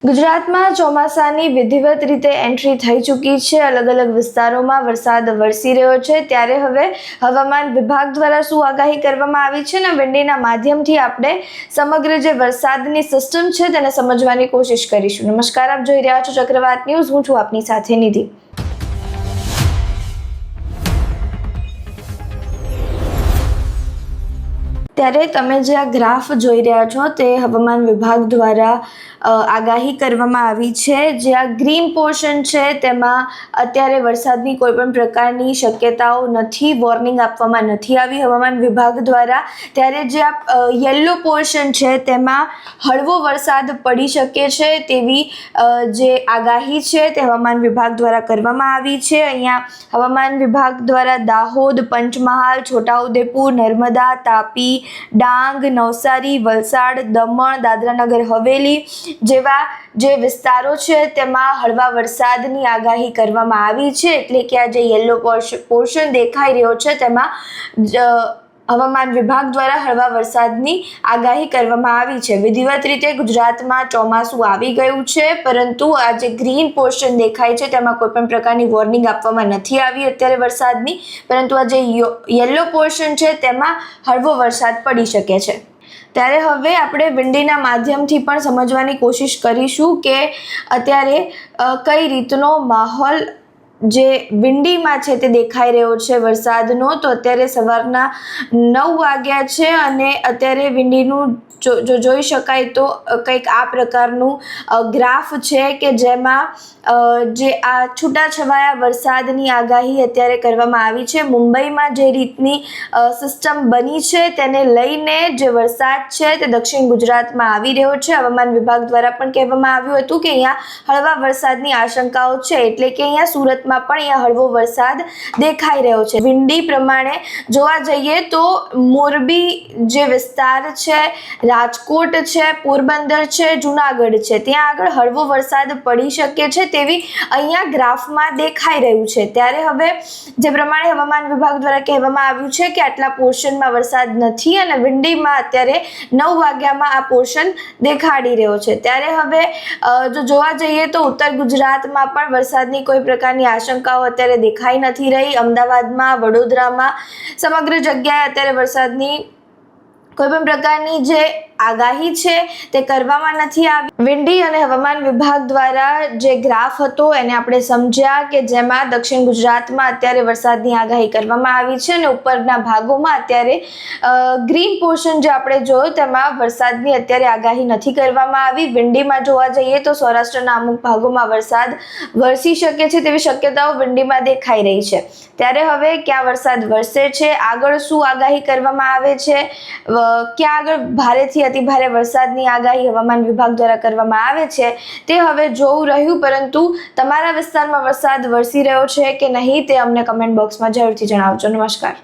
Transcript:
ગુજરાતમાં ચોમાસાની વિધિવત રીતે એન્ટ્રી થઈ ચૂકી છે। અલગ અલગ વિસ્તારોમાં વરસાદ વરસી રહ્યો છે। ત્યારે હવે હવામાન વિભાગ દ્વારા શું આગાહી કરવામાં આવી છે ને વિંડીના માધ્યમથી આપણે સમગ્ર જે વરસાદની સિસ્ટમ છે તેને સમજવાની કોશિશ કરીશું। નમસ્કાર, આપ જોઈ રહ્યા છો ચક્રવાત ન્યૂઝ। હું છું આપની સાથે નિધિ। ત્યારે તમે જે આ ગ્રાફ જોઈ રહ્યા છો તે હવામાન વિભાગ દ્વારા આગાહી કરવામાં આવી છે। જે આ ગ્રીન પોર્શન છે તેમાં અત્યારે વરસાદની કોઈ પણ પ્રકારની શક્યતાઓ નથી, વોર્નિંગ આપવામાં નથી આવી હવામાન વિભાગ દ્વારા। ત્યારે જે આ યલો પોર્શન છે તેમાં હળવો વરસાદ પડી શકે છે તેવી જે આગાહી છે તે હવામાન વિભાગ દ્વારા કરવામાં આવી છે। અહીંયા હવામાન વિભાગ દ્વારા દાહોદ, પંચમહાલ, છોટાઉદેપુર, નર્મદા, તાપી, ડાંગ, નવસારી, વલસાડ, દમણ, દાદરાનગર હવેલી જેવા જે વિસ્તારો છે તેમાં હળવા વરસાદની આગાહી કરવામાં આવી છે। એટલે કે આ જે યલો પોર્શન દેખાઈ રહ્યો છે તેમાં હવામાન વિભાગ દ્વારા હળવા વરસાદની આગાહી કરવામાં આવી છે। વિધિવત રીતે ગુજરાતમાં ચોમાસું આવી ગયું છે, પરંતુ આ જે ગ્રીન પોર્શન દેખાય છે તેમાં કોઈ પણ પ્રકારની વોર્નિંગ આપવામાં નથી આવી અત્યારે વરસાદની, પરંતુ આ જે યલો પોર્શન છે તેમાં હળવો વરસાદ પડી શકે છે। ત્યારે હવે આપણે વિંડીના માધ્યમથી પણ સમજવાની કોશિશ કરીશું કે અત્યારે કઈ રીતનો માહોલ જે વિંડીમાં છે તે દેખાઈ રહ્યો છે વરસાદનો। તો અત્યારે સવારના 9 વાગ્યા છે અને અત્યારે વિંડીનું જો જોઈ શકાય તો કંઈક આ પ્રકારનું ગ્રાફ છે કે જેમાં જે આ છૂટાછવાયા વરસાદની આગાહી અત્યારે કરવામાં આવી છે। મુંબઈમાં જે રીતની સિસ્ટમ બની છે તેને લઈને જે વરસાદ છે તે દક્ષિણ ગુજરાતમાં આવી રહ્યો છે। હવામાન વિભાગ દ્વારા પણ કહેવામાં આવ્યું હતું કે અહીંયા હળવા વરસાદની આશંકાઓ છે, એટલે કે અહીંયા સુરતમાં પણ અહીંયા હળવો વરસાદ દેખાઈ રહ્યો છે। વિંડી પ્રમાણે જોવા જઈએ તો મોરબી જે વિસ્તાર છે, રાજકોટ છે, પોરબંદર છે, જુનાગઢ છે, ત્યાં આગળ હળવો વરસાદ પડી શકે છે તેવી અહીંયા ગ્રાફમાં દેખાઈ રહ્યું છે। ત્યારે હવે જે પ્રમાણે હવામાન વિભાગ દ્વારા કહેવામાં આવ્યું છે કે આટલા પોર્શનમાં વરસાદ નથી અને વિંડીમાં અત્યારે 9 વાગ્યામાં આ પોર્શન દેખાડી રહ્યો છે। ત્યારે હવે જો જોવા જઈએ તો ઉત્તર ગુજરાતમાં પણ વરસાદની કોઈ પ્રકારની આશંકાઓ અત્યારે દેખાઈ નથી રહી। અમદાવાદમાં, વડોદરામાં સમગ્ર જગ્યાએ અત્યારે વરસાદની કોઈ પણ પ્રકારની જે આગાહી છે તે કરવામાં નથી આવી। વિંડી અને હવામાન વિભાગ દ્વારા જે ગ્રાફ હતો એને આપણે સમજ્યા કે જેમાં દક્ષિણ ગુજરાતમાં અત્યારે વરસાદની આગાહી કરવામાં આવી છે અને ઉપરના ભાગોમાં અત્યારે ગ્રીન પોર્શન જે આપણે જોયું તેમાં વરસાદની અત્યારે આગાહી નથી કરવામાં આવી। વિંડીમાં જોવા જઈએ તો સૌરાષ્ટ્રના અમુક ભાગોમાં વરસાદ વરસી શકે છે તેવી શક્યતાઓ વિંડીમાં દેખાઈ રહી છે। ત્યારે હવે ક્યાં વરસાદ વરસે છે, આગળ શું આગાહી કરવામાં આવે છે, ક્યાં આગળ ભારેથી અતિ ભારે વરસાદની આગાહી હવામાન વિભાગ દ્વારા કરવામાં આવે છે તે હવે જોવું રહ્યું। પરંતુ તમારા વિસ્તારમાં વરસાદ વરસી રહ્યો છે કે નહીં તે અમને કમેન્ટ બોક્સમાં જરૂરથી જણાવજો। નમસ્કાર।